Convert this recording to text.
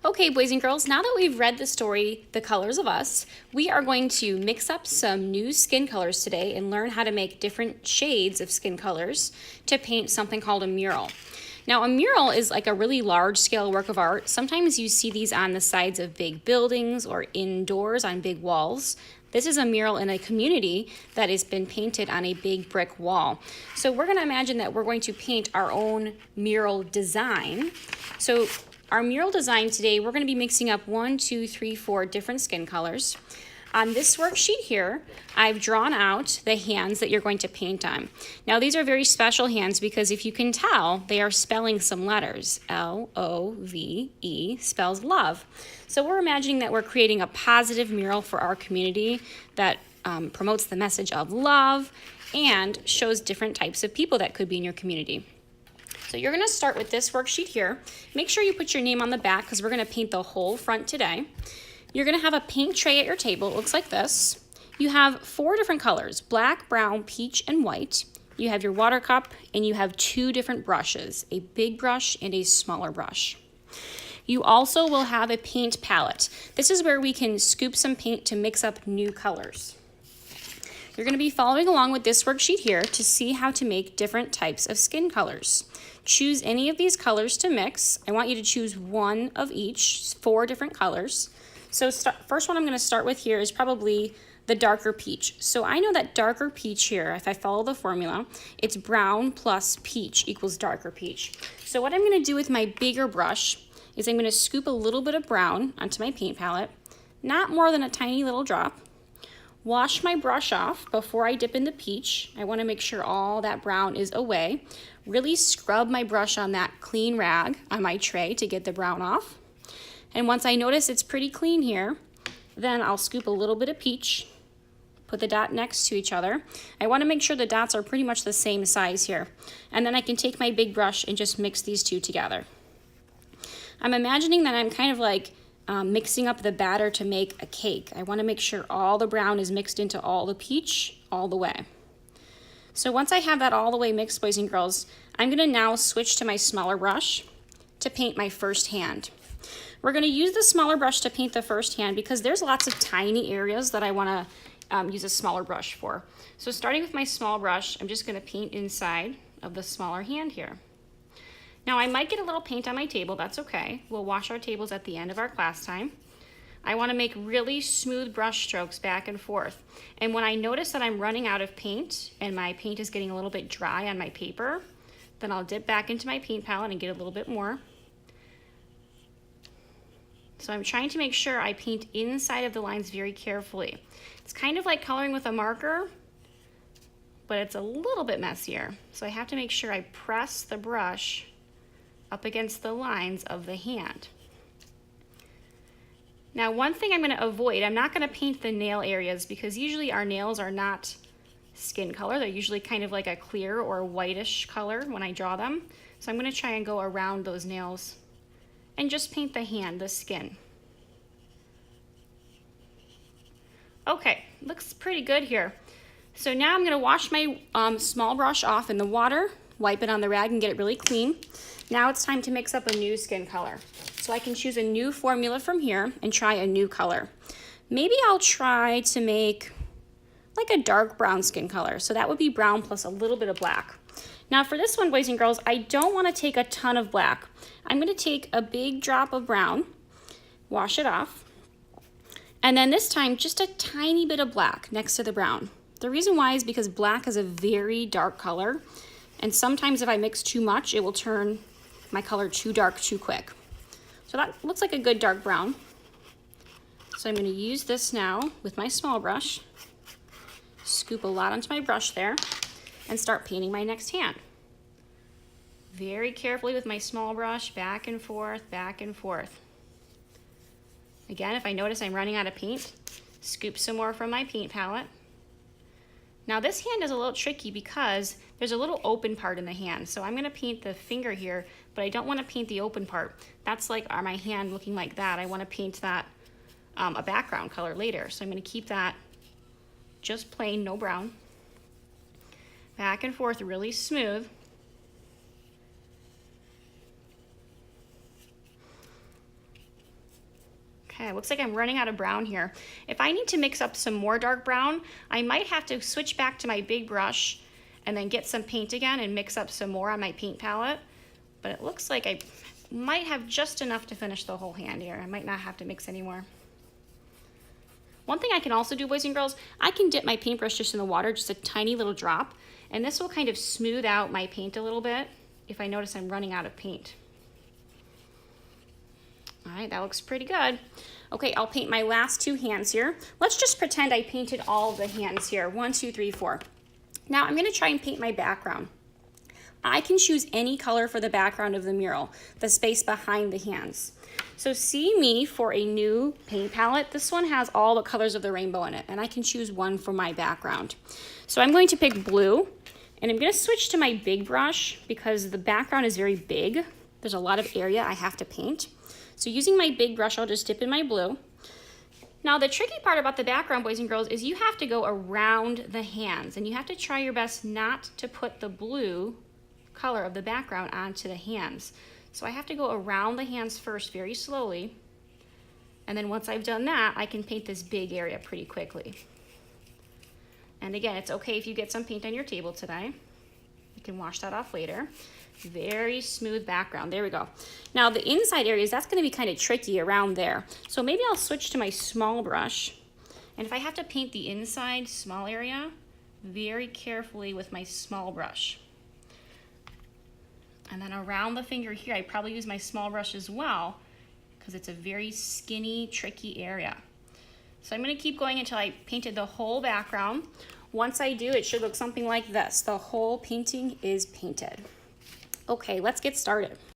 Okay, boys and girls, now that we've read the story, The Colors of Us, we are going to mix up some new skin colors today and learn how to make different shades of skin colors to paint something called a mural. Now, a mural is like a really large scale work of art. Sometimes you see these on the sides of big buildings or indoors on big walls. This is a mural in a community that has been painted on a big brick wall. So we're going to imagine that we're going to paint our own mural design. So our mural design today, we're going to be mixing up 1, 2, 3, 4 different skin colors. On this worksheet here, I've drawn out the hands that you're going to paint on. Now these are very special hands because if you can tell, they are spelling some letters. L-O-V-E spells love. So we're imagining that we're creating a positive mural for our community that promotes the message of love and shows different types of people that could be in your community. So you're going to start with this worksheet here. Make sure you put your name on the back because we're going to paint the whole front today. You're going to have a paint tray at your table. It looks like this. You have 4 different colors, black, brown, peach, and white. You have your water cup, and you have 2 different brushes, a big brush and a smaller brush. You also will have a paint palette. This is where we can scoop some paint to mix up new colors. You're going to be following along with this worksheet here to see how to make different types of skin colors. Choose any of these colors to mix. I want you to choose one of each, 4 different colors. So first one I'm going to start with here is probably the darker peach. So I know that darker peach here, if I follow the formula, it's brown plus peach equals darker peach. So what I'm going to do with my bigger brush is I'm going to scoop a little bit of brown onto my paint palette, not more than a tiny little drop. Wash my brush off before I dip in the peach. I want to make sure all that brown is away. Really scrub my brush on that clean rag on my tray to get the brown off. And once I notice it's pretty clean here, then I'll scoop a little bit of peach, put the dot next to each other. I want to make sure the dots are pretty much the same size here. And then I can take my big brush and just mix these 2 together. I'm imagining that I'm kind of like mixing up the batter to make a cake. I want to make sure all the brown is mixed into all the peach all the way. So once I have that all the way mixed, boys and girls, I'm going to now switch to my smaller brush to paint my first hand. We're going to use the smaller brush to paint the first hand because there's lots of tiny areas that I want to use a smaller brush for. So starting with my small brush, I'm just going to paint inside of the smaller hand here. Now I might get a little paint on my table, that's okay. We'll wash our tables at the end of our class time. I want to make really smooth brush strokes back and forth. And when I notice that I'm running out of paint and my paint is getting a little bit dry on my paper, then I'll dip back into my paint palette and get a little bit more. So I'm trying to make sure I paint inside of the lines very carefully. It's kind of like coloring with a marker, but it's a little bit messier. So I have to make sure I press the brush up against the lines of the hand. Now one thing I'm going to avoid, I'm not going to paint the nail areas because usually our nails are not skin color. They're usually kind of like a clear or whitish color when I draw them. So I'm going to try and go around those nails and just paint the hand, the skin. Okay, looks pretty good here. So now I'm going to wash my small brush off in the water, wipe it on the rag and get it really clean. Now it's time to mix up a new skin color. So I can choose a new formula from here and try a new color. Maybe I'll try to make like a dark brown skin color. So that would be brown plus a little bit of black. Now for this one, boys and girls, I don't want to take a ton of black. I'm going to take a big drop of brown, wash it off, and then this time just a tiny bit of black next to the brown. The reason why is because black is a very dark color, and sometimes if I mix too much, it will turn my color too dark too quick. So that looks like a good dark brown. So I'm going to use this now with my small brush, scoop a lot onto my brush there, and start painting my next hand. Very carefully with my small brush, back and forth, back and forth. Again, if I notice I'm running out of paint, scoop some more from my paint palette. Now this hand is a little tricky because there's a little open part in the hand. So I'm going to paint the finger here, but I don't want to paint the open part. That's like my hand looking like that. I want to paint that a background color later. So I'm going to keep that just plain, no brown. Back and forth, really smooth. Okay, looks like I'm running out of brown here. If I need to mix up some more dark brown, I might have to switch back to my big brush and then get some paint again and mix up some more on my paint palette. But it looks like I might have just enough to finish the whole hand here. I might not have to mix anymore. One thing I can also do, boys and girls, I can dip my paintbrush just in the water, just a tiny little drop, and this will kind of smooth out my paint a little bit if I notice I'm running out of paint. All right, that looks pretty good. Okay, I'll paint my last two hands here. Let's just pretend I painted all the hands here. 1, 2, 3, 4. Now I'm gonna try and paint my background. I can choose any color for the background of the mural, the space behind the hands. So see me for a new paint palette. This one has all the colors of the rainbow in it, and I can choose one for my background. So I'm going to pick blue, and I'm gonna switch to my big brush because the background is very big. There's a lot of area I have to paint. So using my big brush, I'll just dip in my blue. Now the tricky part about the background, boys and girls, is you have to go around the hands, and you have to try your best not to put the blue color of the background onto the hands. So I have to go around the hands first very slowly, and then once I've done that, I can paint this big area pretty quickly. And again, it's okay if you get some paint on your table today. You can wash that off later. Very smooth background. There we go. Now the inside areas, that's going to be kind of tricky around there. So maybe I'll switch to my small brush. And if I have to paint the inside small area, very carefully with my small brush. And then around the finger here, I probably use my small brush as well because it's a very skinny, tricky area. So I'm going to keep going until I painted the whole background. Once I do, it should look something like this. The whole painting is painted. Okay, let's get started.